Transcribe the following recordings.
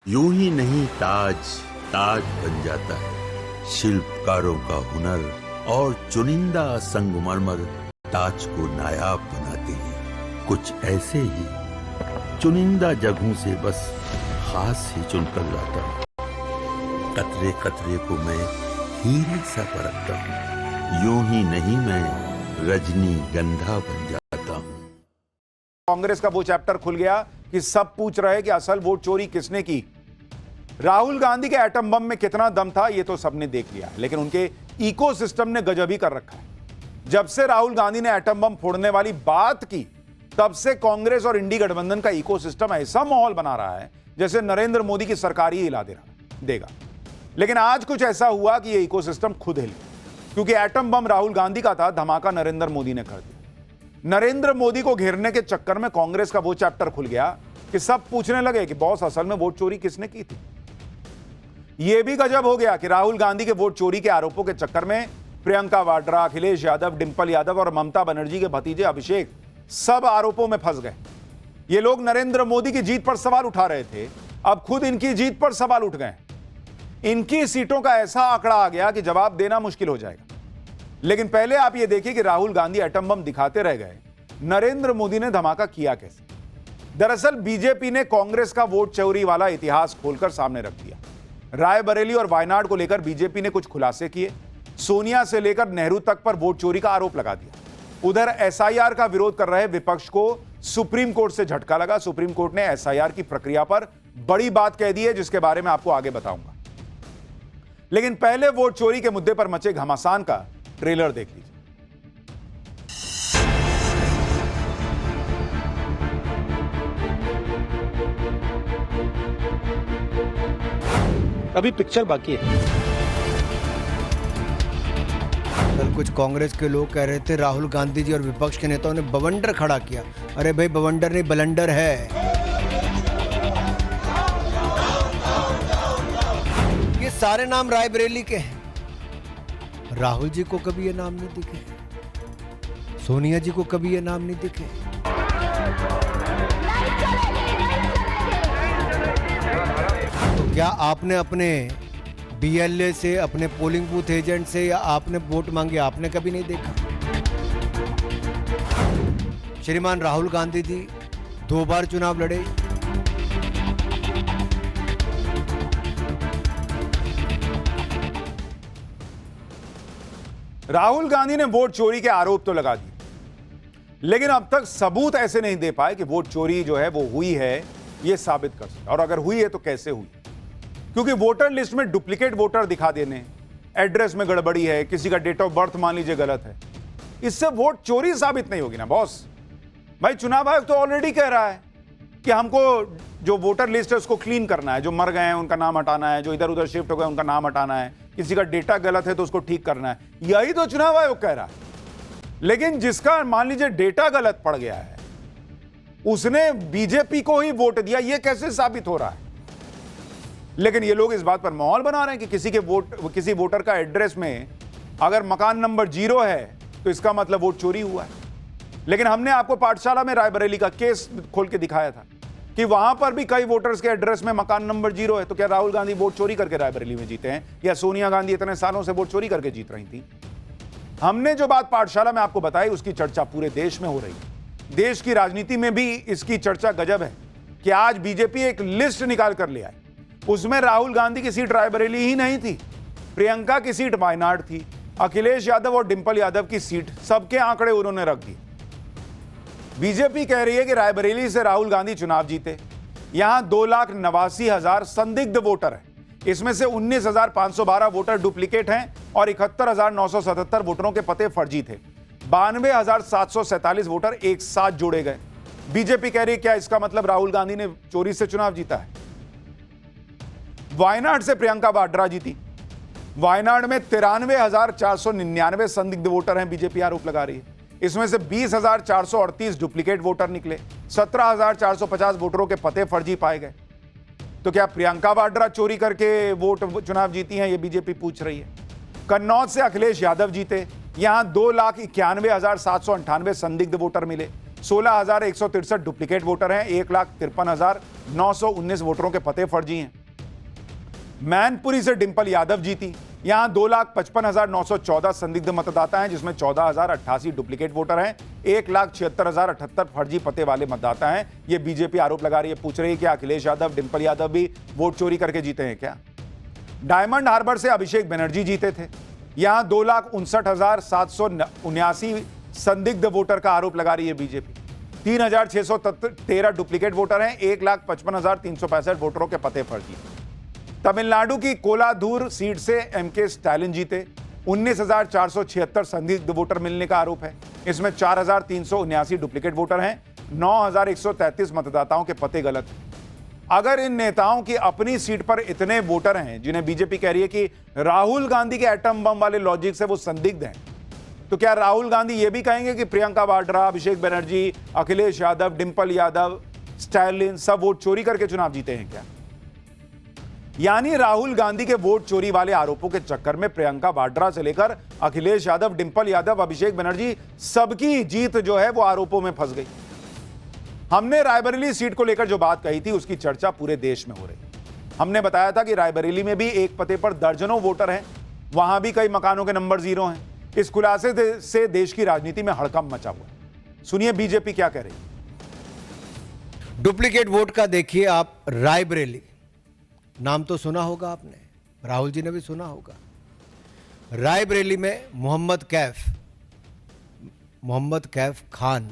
यूं ही नहीं ताज ताज बन जाता है। शिल्पकारों का हुनर और चुनिंदा संगमरमर ताज को नायाब बनाते हैं। कुछ ऐसे ही चुनिंदा जगहों से बस खास ही चुनकर लाता हूँ। कतरे कतरे को मैं हीरे सा परखता हूँ। यूं ही नहीं मैं रजनीगंधा बन जाता हूँ। कांग्रेस का वो चैप्टर खुल गया कि सब पूछ रहे कि असल वोट चोरी किसने की। राहुल गांधी के एटम बम में कितना दम था ये तो सबने देख लिया, लेकिन उनके इकोसिस्टम ने गजब ही कर रखा है। जब से राहुल गांधी ने एटम बम फोड़ने वाली बात की, तब से कांग्रेस और इंडी गठबंधन का इकोसिस्टम ऐसा माहौल बना रहा है जैसे नरेंद्र मोदी की सरकार ही हिला देगा। लेकिन आज कुछ ऐसा हुआ कि ये इकोसिस्टम खुद हिल गया, क्योंकि एटम बम राहुल गांधी का था, धमाका नरेंद्र मोदी ने कर दिया। नरेंद्र मोदी को घेरने के चक्कर में कांग्रेस का वो चैप्टर खुल गया कि सब पूछने लगे कि बॉस असल में वोट चोरी किसने की थी। यह भी गजब हो गया कि राहुल गांधी के वोट चोरी के आरोपों के चक्कर में प्रियंका वाड्रा, अखिलेश यादव, डिंपल यादव और ममता बनर्जी के भतीजे अभिषेक सब आरोपों में फंस गए। ये लोग नरेंद्र मोदी की जीत पर सवाल उठा रहे थे, अब खुद इनकी जीत पर सवाल उठ गए। इनकी सीटों का ऐसा आंकड़ा आ गया कि जवाब देना मुश्किल हो जाएगा। लेकिन पहले आप यह देखिए कि राहुल गांधी एटम बम दिखाते रह गए, नरेंद्र मोदी ने धमाका किया कैसे। दरअसल बीजेपी ने कांग्रेस का वोट चोरी वाला इतिहास खोलकर सामने रख दिया। रायबरेली और वायनाड को लेकर बीजेपी ने कुछ खुलासे किए। सोनिया से लेकर नेहरू तक पर वोट चोरी का आरोप लगा दिया। उधर एसआईआर का विरोध कर रहे विपक्ष को सुप्रीम कोर्ट से झटका लगा। सुप्रीम कोर्ट ने एसआईआर की प्रक्रिया पर बड़ी बात कह दी है, जिसके बारे में आपको आगे बताऊंगा। लेकिन पहले वोट चोरी के मुद्दे पर मचे घमासान का ट्रेलर देख लीजिए। अभी पिक्चर बाकी है। कल कुछ कांग्रेस के लोग कह रहे थे राहुल गांधी जी और विपक्ष के नेताओं ने बवंडर खड़ा किया। अरे भाई बवंडर नहीं, बलंडर है। ये सारे नाम रायबरेली के हैं। राहुल जी को कभी ये नाम नहीं दिखे, सोनिया जी को कभी ये नाम नहीं दिखे। तो क्या आपने अपने बीएलए से, अपने पोलिंग बूथ एजेंट से या आपने वोट मांगे, आपने कभी नहीं देखा? श्रीमान राहुल गांधी जी 2 बार चुनाव लड़े। राहुल गांधी ने वोट चोरी के आरोप तो लगा दिए, लेकिन अब तक सबूत ऐसे नहीं दे पाए कि वोट चोरी जो है वो हुई है, ये साबित कर सके। और अगर हुई है तो कैसे हुई, क्योंकि वोटर लिस्ट में डुप्लीकेट वोटर दिखा देने, एड्रेस में गड़बड़ी है, किसी का डेट ऑफ बर्थ मान लीजिए गलत है, इससे वोट चोरी साबित नहीं होगी ना बॉस। भाई चुनाव आयोग तो ऑलरेडी कह रहा है कि हमको जो वोटर लिस्ट है उसको क्लीन करना है, जो मर गए हैं उनका नाम हटाना है, जो इधर उधर शिफ्ट हो गए उनका नाम हटाना है, किसी का डेटा गलत है तो उसको ठीक करना है। यही तो चुनाव आयोग कह रहा है। लेकिन जिसका मान लीजिए डेटा गलत पड़ गया है, उसने बीजेपी को ही वोट दिया, यह कैसे साबित हो रहा है? लेकिन ये लोग इस बात पर माहौल बना रहे हैं कि किसी वोटर का एड्रेस में अगर मकान नंबर 0 है तो इसका मतलब वोट चोरी हुआ है। लेकिन हमने आपको पाठशाला में रायबरेली का केस खोल के दिखाया था कि वहां पर भी कई वोटर्स के एड्रेस में मकान नंबर 0 है। तो क्या राहुल गांधी वोट चोरी करके रायबरेली में जीते हैं, या सोनिया गांधी इतने सालों से वोट चोरी करके जीत रही थी? हमने जो बात पाठशाला में आपको बताई, उसकी चर्चा पूरे देश में हो रही है। देश की राजनीति में भी इसकी चर्चा गजब है कि आज बीजेपी एक लिस्ट निकाल कर ले आई। उसमें राहुल गांधी की सीट रायबरेली ही नहीं थी, प्रियंका की सीट वायनाड थी, अखिलेश यादव और डिंपल यादव की सीट, सबके आंकड़े उन्होंने रख दिए। बीजेपी कह रही है कि रायबरेली से राहुल गांधी चुनाव जीते। यहां 2,89,000 संदिग्ध वोटर हैं। इसमें से 19,512 वोटर डुप्लीकेट हैं और 71,977 वोटरों के पते फर्जी थे। 92,747 वोटर एक साथ जोड़े गए। बीजेपी कह रही है क्या इसका मतलब राहुल गांधी ने चोरी से चुनाव जीता है? वायनाड से प्रियंका वाड्रा जीती। वायनाड में 93,499 संदिग्ध वोटर हैं, बीजेपी आरोप लगा रही है। इसमें से 20,438 डुप्लीकेट वोटर निकले, 17,450 वोटरों के पते फर्जी पाए गए। तो क्या प्रियंका वाड्रा चोरी करके वोट चुनाव जीती हैं, ये बीजेपी पूछ रही है। कन्नौज से अखिलेश यादव जीते। यहां 2,91,798 संदिग्ध वोटर मिले, 16,163 डुप्लीकेट वोटर हैं, 1,53,919 वोटरों के पते फर्जी हैं। मैनपुरी से डिंपल यादव जीती, यहां 2,55,914 संदिग्ध मतदाता हैं, जिसमें 14,088 डुप्लीकेट वोटर हैं, 1,76,078 फर्जी पते वाले मतदाता हैं। ये बीजेपी आरोप लगा रही है, पूछ रही है कि अखिलेश यादव, डिंपल यादव भी वोट चोरी करके जीते हैं क्या? डायमंड हार्बर से अभिषेक बनर्जी जीते थे, यहां 2,59,779 संदिग्ध वोटर का आरोप लगा रही है बीजेपी। 3,613 डुप्लीकेट वोटर हैं, 1,55,365 वोटरों के पते फर्जी। तमिलनाडु की कोलाधूर सीट से एमके स्टालिन जीते, 19,476 संदिग्ध वोटर मिलने का आरोप है। इसमें 4,379 डुप्लीकेट वोटर हैं, 9,133 मतदाताओं के पते गलत हैं। अगर इन नेताओं की अपनी सीट पर इतने वोटर हैं, जिन्हें बीजेपी कह रही है कि राहुल गांधी के एटम बम वाले लॉजिक से वो संदिग्ध हैं, तो क्या राहुल गांधी ये भी कहेंगे कि प्रियंका वाड्रा, अभिषेक बनर्जी, अखिलेश यादव, डिंपल यादव, स्टालिन सब वोट चोरी करके चुनाव जीते हैं क्या? यानी राहुल गांधी के वोट चोरी वाले आरोपों के चक्कर में प्रियंका वाड्रा से लेकर अखिलेश यादव, डिंपल यादव, अभिषेक बनर्जी सबकी जीत जो है वो आरोपों में फंस गई। हमने रायबरेली सीट को लेकर जो बात कही थी, उसकी चर्चा पूरे देश में हो रही। हमने बताया था कि रायबरेली में भी एक पते पर दर्जनों वोटर हैं, वहां भी कई मकानों के नंबर जीरो हैं। इस खुलासे से देश की राजनीति में हड़कंप मचा हुआ है। सुनिए बीजेपी क्या कह रही है। डुप्लीकेट वोट का देखिए आप, रायबरेली नाम तो सुना होगा आपने, राहुल जी ने भी सुना होगा। रायबरेली में मोहम्मद कैफ खान,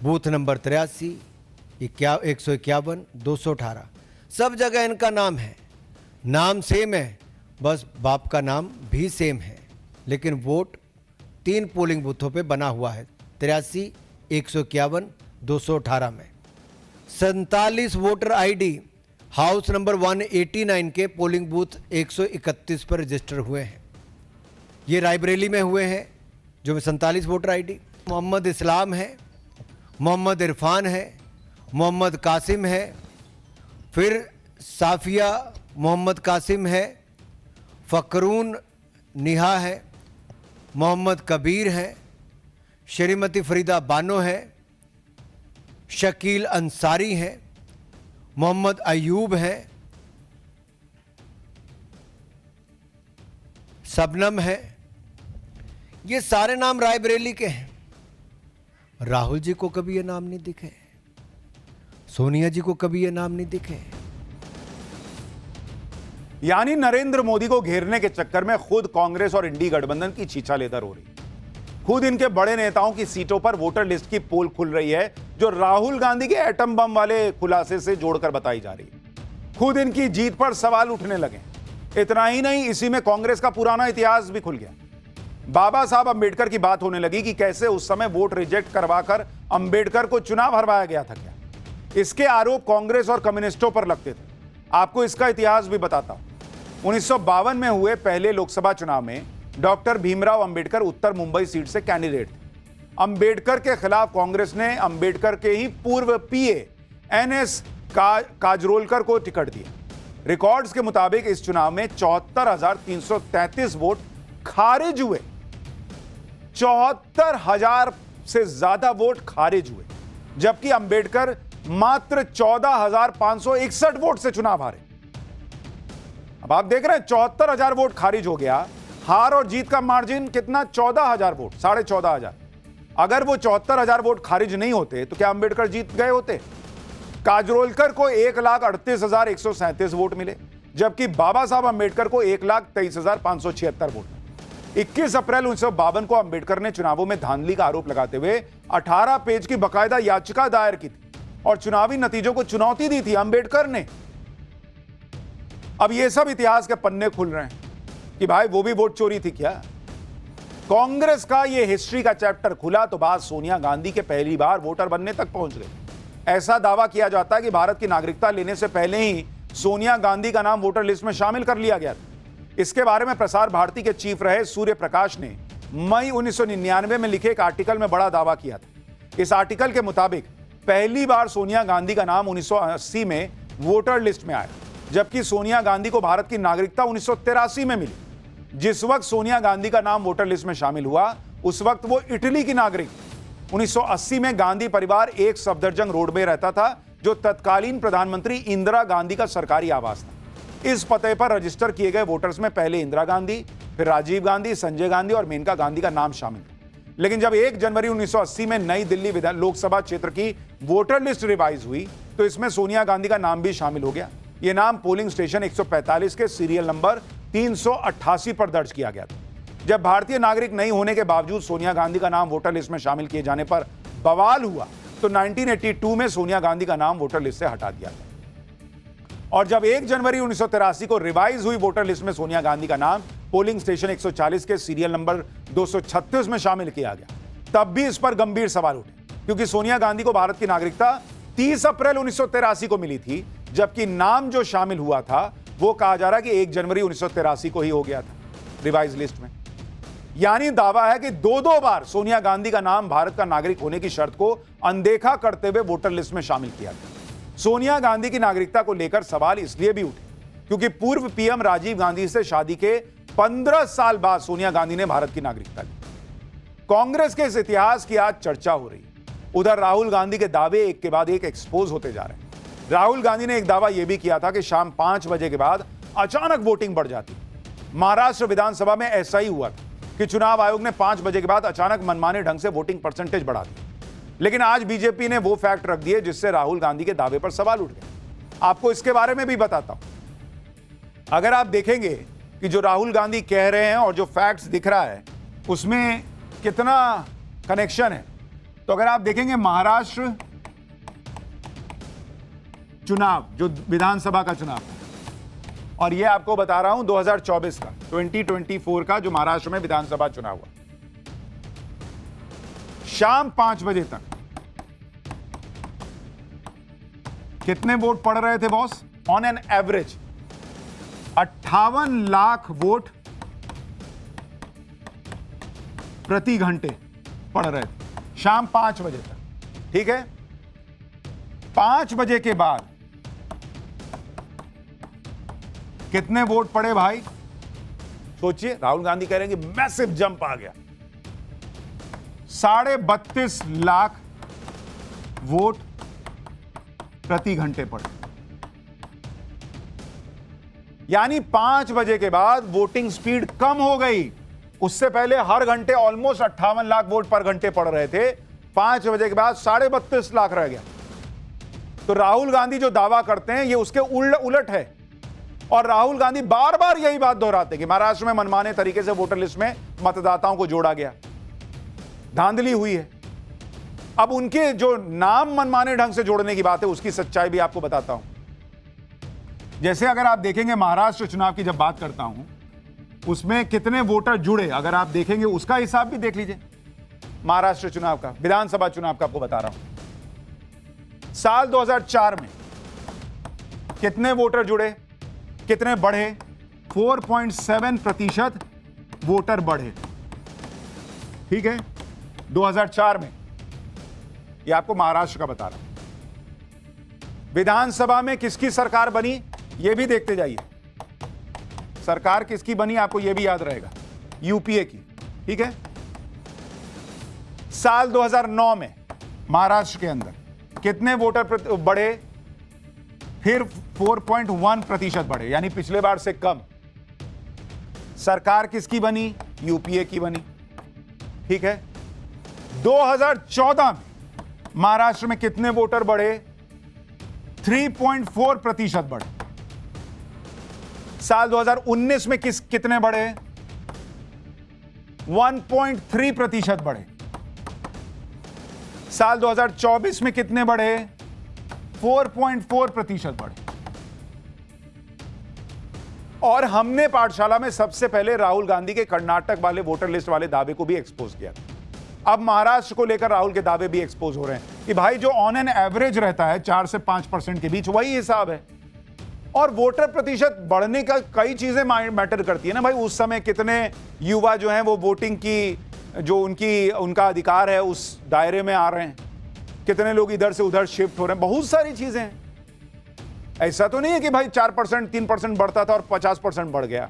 बूथ नंबर 83, 151, 218, सब जगह इनका नाम है, नाम सेम है, बस बाप का नाम भी सेम है, लेकिन वोट 3 पोलिंग बूथों पे बना हुआ है, 83, 151, 218 में। 47 वोटर आईडी हाउस नंबर 189 के पोलिंग बूथ 131 पर रजिस्टर हुए हैं। ये रायबरेली में हुए हैं, जो 47 वोटर आईडी। मोहम्मद इस्लाम है, मोहम्मद इरफान है, मोहम्मद कासिम है, फिर साफिया मोहम्मद कासिम है, फ़करून निहा है, मोहम्मद कबीर है, श्रीमती फरीदा बानो है, शकील अंसारी हैं, मोहम्मद अयूब है, सबनम है। ये सारे नाम रायबरेली के हैं। राहुल जी को कभी ये नाम नहीं दिखे, सोनिया जी को कभी ये नाम नहीं दिखे। यानी नरेंद्र मोदी को घेरने के चक्कर में खुद कांग्रेस और इंडी गठबंधन की छीछालेदर हो रही। खुद इनके बड़े नेताओं की सीटों पर वोटर लिस्ट की पोल खुल रही है, जो राहुल गांधी के एटम बम वाले खुलासे से जोड़कर बताई जा रही है। खुद इनकी जीत पर सवाल उठने लगे। इतना ही नहीं, इसी में कांग्रेस का पुराना इतिहास भी खुल गया। बाबा साहब अंबेडकर की बात होने लगी कि कैसे उस समय वोट रिजेक्ट करवाकर अंबेडकर को चुनाव हरवाया गया था क्या। इसके आरोप कांग्रेस और कम्युनिस्टों पर लगते थे। आपको इसका इतिहास भी बताता हूं। 1952 में हुए पहले लोकसभा चुनाव में डॉक्टर भीमराव अंबेडकर उत्तर मुंबई सीट से कैंडिडेट थे। अंबेडकर के खिलाफ कांग्रेस ने अंबेडकर के ही पूर्व पीए एनएस काजरोलकर को टिकट दिया। रिकॉर्ड्स के मुताबिक इस चुनाव में 74,333 वोट खारिज हुए। 74,000 से ज्यादा वोट खारिज हुए, जबकि अंबेडकर मात्र 14,561 वोट से चुनाव हारे। अब आप देख रहे हैं 74,000 वोट खारिज हो गया। हार और जीत का मार्जिन कितना? 14,000 वोट, 14,500। अगर वो 74,000 वोट खारिज नहीं होते तो क्या अंबेडकर जीत गए होते? काजरोलकर को 1,38,137 वोट मिले, जबकि बाबा साहब अंबेडकर को 1,23,576 वोट। 21 अप्रैल 1952 को अंबेडकर ने चुनावों में धांधली का आरोप लगाते हुए 18 पेज की बकायदा याचिका दायर की थी और चुनावी नतीजों को चुनौती दी थी अंबेडकर ने। अब ये सब इतिहास के पन्ने खुल रहे हैं कि भाई वो भी वोट चोरी थी क्या। कांग्रेस का ये हिस्ट्री का चैप्टर खुला तो बात सोनिया गांधी के पहली बार वोटर बनने तक पहुंच गई। ऐसा दावा किया जाता है कि भारत की नागरिकता लेने से पहले ही सोनिया गांधी का नाम वोटर लिस्ट में शामिल कर लिया गया था। इसके बारे में प्रसार भारती के चीफ रहे सूर्य प्रकाश ने मई 1999 में लिखे एक आर्टिकल में बड़ा दावा किया था। इस आर्टिकल के मुताबिक पहली बार सोनिया गांधी का नाम 1980 में वोटर लिस्ट में आया, जबकि सोनिया गांधी को भारत की नागरिकता 1983 में मिली। जिस वक्त सोनिया गांधी का नाम वोटर लिस्ट में शामिल हुआ, उस वक्त वो इटली की नागरिक। 1980 में गांधी परिवार एक सफदरजंग रोड में रहता था, जो तत्कालीन प्रधानमंत्री इंदिरा गांधी का सरकारी आवास था। इस पते पर रजिस्टर किए गए वोटर्स में पहले इंदिरा गांधी, फिर राजीव गांधी, संजय गांधी और मेनका गांधी का नाम शामिल था। लेकिन जब 1 जनवरी 1980 में नई दिल्ली लोकसभा क्षेत्र की वोटर लिस्ट रिवाइज हुई तो इसमें सोनिया गांधी का नाम भी शामिल हो गया। यह नाम पोलिंग स्टेशन 145 के सीरियल नंबर 388 पर दर्ज किया गया था। जब भारतीय नागरिक नहीं होने के बावजूद सोनिया गांधी का नाम वोटर लिस्ट में शामिल किए जाने पर बवाल हुआ तो 1982 में सोनिया गांधी का नाम वोटर लिस्ट से हटा दिया गया। और जब 1 जनवरी 1983 को रिवाइज हुई वोटर लिस्ट में सोनिया गांधी का नाम पोलिंग स्टेशन 140 के सीरियल नंबर 236 में शामिल किया गया, तब भी इस पर गंभीर सवाल उठे, क्योंकि सोनिया गांधी को भारत की नागरिकता 30 अप्रैल 1983 को मिली थी, जबकि नाम जो शामिल हुआ था वो कहा जा रहा है कि 1 जनवरी 1983 को ही हो गया था रिवाइज लिस्ट में। यानी दावा है कि दो बार सोनिया गांधी का नाम भारत का नागरिक होने की शर्त को अनदेखा करते हुए वोटर लिस्ट में शामिल किया गया। सोनिया गांधी की नागरिकता को लेकर सवाल इसलिए भी उठे क्योंकि पूर्व पीएम राजीव गांधी से शादी के 15 साल बाद सोनिया गांधी ने भारत की नागरिकता ली। कांग्रेस के इस इतिहास की आज चर्चा हो रही है। उधर राहुल गांधी के दावे एक के बाद एक एक्सपोज होते जा रहे हैं। राहुल गांधी ने एक दावा यह भी किया था कि शाम 5 बजे के बाद अचानक वोटिंग बढ़ जाती। महाराष्ट्र विधानसभा में ऐसा ही हुआ था कि चुनाव आयोग ने 5 बजे के बाद अचानक मनमाने ढंग से वोटिंग परसेंटेज बढ़ा दी। लेकिन आज बीजेपी ने वो फैक्ट रख दिए जिससे राहुल गांधी के दावे पर सवाल उठ गए। आपको इसके बारे में भी बताता हूं। अगर आप देखेंगे कि जो राहुल गांधी कह रहे हैं और जो फैक्ट्स दिख रहा है उसमें कितना कनेक्शन है, तो अगर आप देखेंगे महाराष्ट्र चुनाव जो विधानसभा का चुनाव, और ये आपको बता रहा हूं 2024 का 2024 का जो महाराष्ट्र में विधानसभा चुनाव हुआ, शाम 5 बजे तक कितने वोट पड़ रहे थे boss? On an average 58 lakh vote प्रति घंटे पड़ रहे थे शाम 5 बजे तक। ठीक है, 5 बजे के बाद कितने वोट पड़े भाई? सोचिए। राहुल गांधी कह रहे हैं कि मैसिव जंप आ गया। 32.5 लाख वोट प्रति घंटे पड़े। यानी 5 बजे के बाद वोटिंग स्पीड कम हो गई। उससे पहले हर घंटे ऑलमोस्ट 58 लाख वोट पर घंटे पड़ रहे थे। 5 बजे के बाद 32.5 लाख रह गया। तो राहुल गांधी जो दावा करते हैं ये उसके उलट है। और राहुल गांधी बार बार यही बात दोहराते कि महाराष्ट्र में मनमाने तरीके से वोटर लिस्ट में मतदाताओं को जोड़ा गया, धांधली हुई है। अब उनके जो नाम मनमाने ढंग से जोड़ने की बात है उसकी सच्चाई भी आपको बताता हूं। जैसे अगर आप देखेंगे महाराष्ट्र चुनाव की जब बात करता हूं उसमें कितने वोटर जुड़े, अगर आप देखेंगे उसका हिसाब भी देख लीजिए। महाराष्ट्र चुनाव का, विधानसभा चुनाव का आपको बता रहा हूं। साल 2004 में कितने वोटर जुड़े, कितने बढ़े? 4.7% वोटर बढ़े। ठीक है, 2004 में। यह आपको महाराष्ट्र का बता रहा हूं। विधानसभा में किसकी सरकार बनी यह भी देखते जाइए। सरकार किसकी बनी आपको यह भी याद रहेगा, यूपीए की। ठीक है, साल 2009 में महाराष्ट्र के अंदर कितने वोटर बढ़े? फिर 4.1% बढ़े, यानी पिछले बार से कम। सरकार किसकी बनी? यूपीए की बनी। ठीक है, 2014 में महाराष्ट्र में कितने वोटर बढ़े? 3.4% बढ़े। साल 2019 में कितने बढ़े? 1.3% बढ़े। साल 2024 में कितने बढ़े? 4.4% बढ़े। और हमने पाठशाला में सबसे पहले राहुल गांधी के कर्नाटक वाले वोटर लिस्ट वाले दावे को भी एक्सपोज किया। अब महाराष्ट्र को लेकर राहुल के दावे भी एक्सपोज हो रहे हैं कि भाई जो ऑन एन एवरेज रहता है 4 से 5% के बीच, वही हिसाब है। और वोटर प्रतिशत बढ़ने का कई चीजें मैटर करती है ना भाई। उस समय कितने युवा जो हैं वो वोटिंग की जो उनका अधिकार है उस दायरे में आ रहे हैं, कितने लोग इधर से उधर शिफ्ट हो रहे हैं, बहुत सारी चीजें हैं। ऐसा तो नहीं है कि भाई 4% 3% बढ़ता था और 50% बढ़ गया।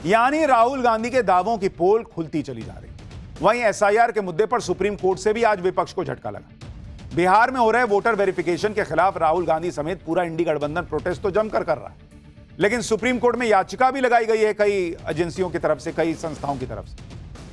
यानी राहुल गांधी के दावों की पोल खुलती चली जा रही। वहीं एसआईआर के मुद्दे पर सुप्रीम कोर्ट से भी आज विपक्ष को झटका लगा। बिहार में हो रहे वोटर वेरिफिकेशन के खिलाफ राहुल गांधी समेत पूरा इंडी गठबंधन प्रोटेस्ट तो जमकर कर रहा है, लेकिन सुप्रीम कोर्ट में याचिका भी लगाई गई है कई एजेंसियों की तरफ से, कई संस्थाओं की तरफ से।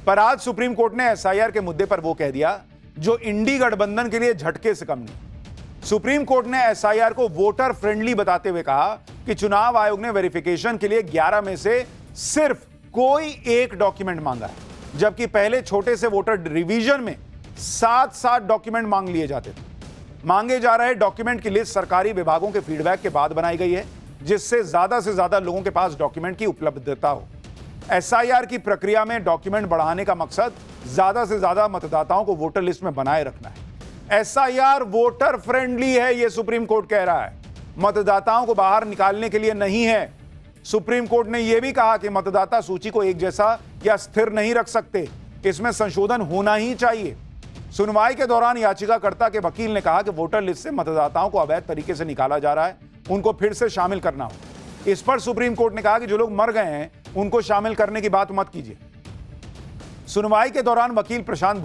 पर आज सुप्रीम कोर्ट ने एसआईआर के मुद्दे पर वो कह दिया जो इंडी गठबंधन के लिए झटके से कम नहीं। सुप्रीम कोर्ट ने एसआईआर को वोटर फ्रेंडली बताते हुए कहा कि चुनाव आयोग ने वेरिफिकेशन के लिए 11 में से सिर्फ कोई एक डॉक्यूमेंट मांगा है, जबकि पहले छोटे से वोटर रिवीजन में 7-7 डॉक्यूमेंट मांग लिए जाते थे। मांगे जा रहे डॉक्यूमेंट की लिस्ट सरकारी विभागों के फीडबैक के बाद बनाई गई है, जिससे ज्यादा से ज्यादा लोगों के पास डॉक्यूमेंट की उपलब्धता हो। एसआईआर की प्रक्रिया में डॉक्यूमेंट बढ़ाने का मकसद ज्यादा से ज्यादा मतदाताओं को वोटर लिस्ट में बनाए रखना है। एसआईआर वोटर फ्रेंडली है, यह सुप्रीम कोर्ट कह रहा है, मतदाताओं को बाहर निकालने के लिए नहीं है। सुप्रीम कोर्ट ने यह भी कहा कि मतदाता सूची को एक जैसा या स्थिर नहीं रख सकते, इसमें संशोधन होना ही चाहिए। सुनवाई के दौरान याचिकाकर्ता के वकील ने कहा कि वोटर लिस्ट से मतदाताओं को अवैध तरीके से निकाला जा रहा है, उनको फिर से शामिल करना हो। इस पर सुप्रीम कोर्ट ने कहा कि जो लोग मर गए हैं उनको शामिल करने की बात मत कीजिए। सुनवाई के दौरान वकील प्रशांत